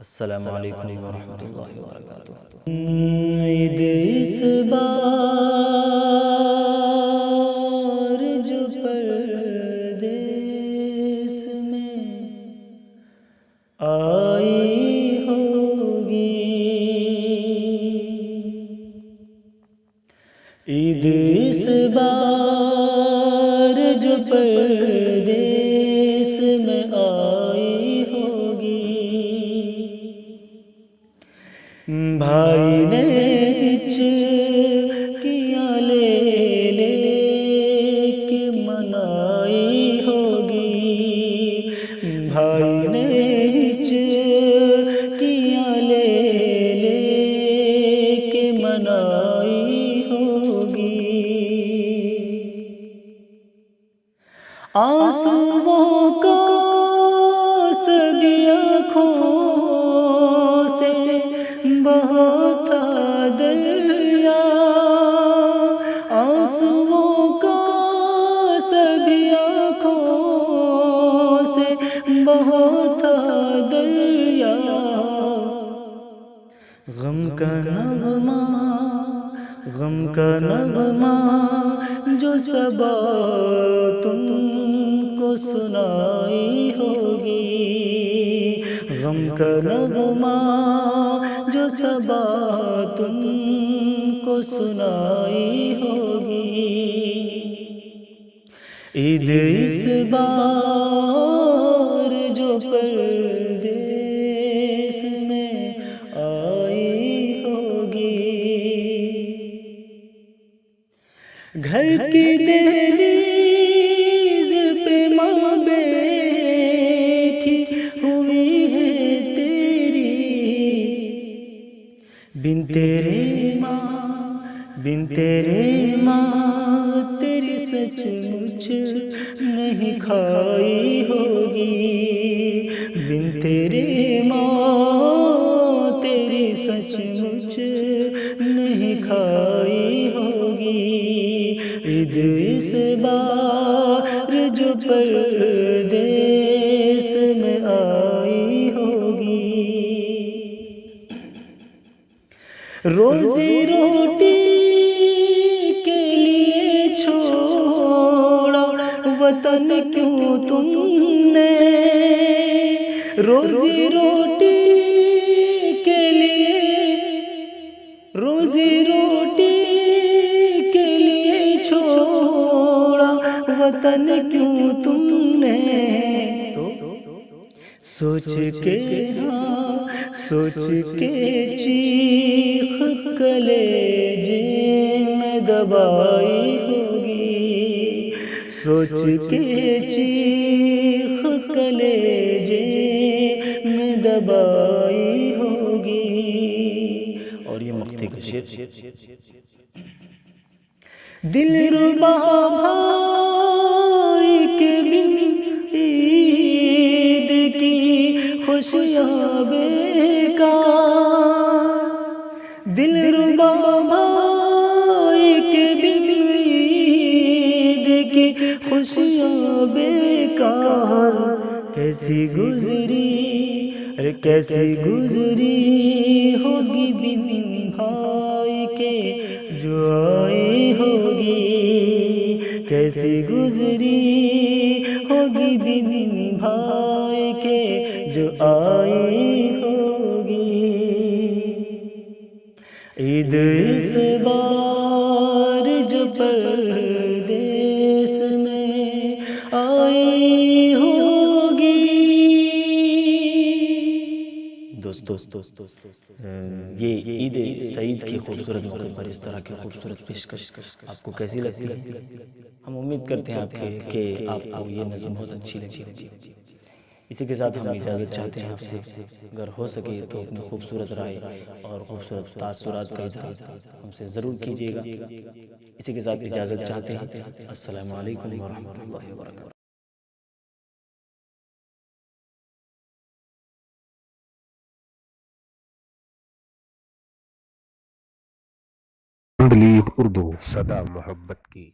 السلام علیکم ورحمۃ اللہ وبرکاتہ۔ عید اس بار جو پردیس میں آئی ہوگی، عید اس بار جو پردیس میں آئی ہوگی، بھائی نے چکیاں لے لے کے منائی ہوگی، بھائی نے چکیاں لے لے کے منائی ہوگی، آنسوؤں کو سبھی آنکھوں سے بہا تھا دریا، آنسوؤں کو سبھی آنکھوں سے بہا تھا دریا، غم کا نغمہ جو صبا تم کو سنائی ہوگی، غم کا نغمہ جو صبا تم کو سنائی ہوگی، عید اس بار جو پردیس میں آئی ہوگی، گھر کی دہلیز پہ ماں بیٹھی ہوئی ہے تیری، بن تیرے ماں تیری سچ مچ نہیں کھائی ہوگی، بن تیرے ماں تیری سچ مچ نہیں کھائی ہوگی، عید اس بار جو پردیس میں آئی ہوگی، روزی روٹی کے لیے چھوڑا وطن کیوں تم نے، روزی روٹی کے لیے چھوڑا وطن کیوں تم نے، سوچ کے چیخ کلیجے میں دبائی ہوگی، سوچ کے چیخ کلیجے میں دبائی ہوگی، اور یہ مقطع کا شعر، دل ربا بھائی کے بن عید کی خوشیاں بیکار، دل ربا بھائی کے بن عید کی خوشیاں بیکار، کیسی گزری ہوگی بن بھائی کے جو آئی ہوگی، کیسی گزری ہوگی بن بھائی کے جو آئی ہوگی، عید اس بار جو پردیس میں آئی ہوگی۔ دوستو یہ عید سعید کی خوبصورت موقع پر اس طرح کی خوبصورت پیشکش آپ کو کیسی لگتی ہے؟ ہم امید کرتے ہیں کہ آپ کو یہ نظم بہت اچھی لگی ہوگی۔ اسی کے ساتھ ہم اجازت چاہتے ہیں آپ سے، اگر ہو سکے تو اپنی خوبصورت رائے اور خوبصورت تاثرات کا اظہار ہم سے ضرور کیجیے گا۔ اسی کے ساتھ اجازت چاہتے ہیں، السلام علیکم ورحمۃ اللہ وبرکاتہ۔ تندلیب اردو، صدا محبت کی۔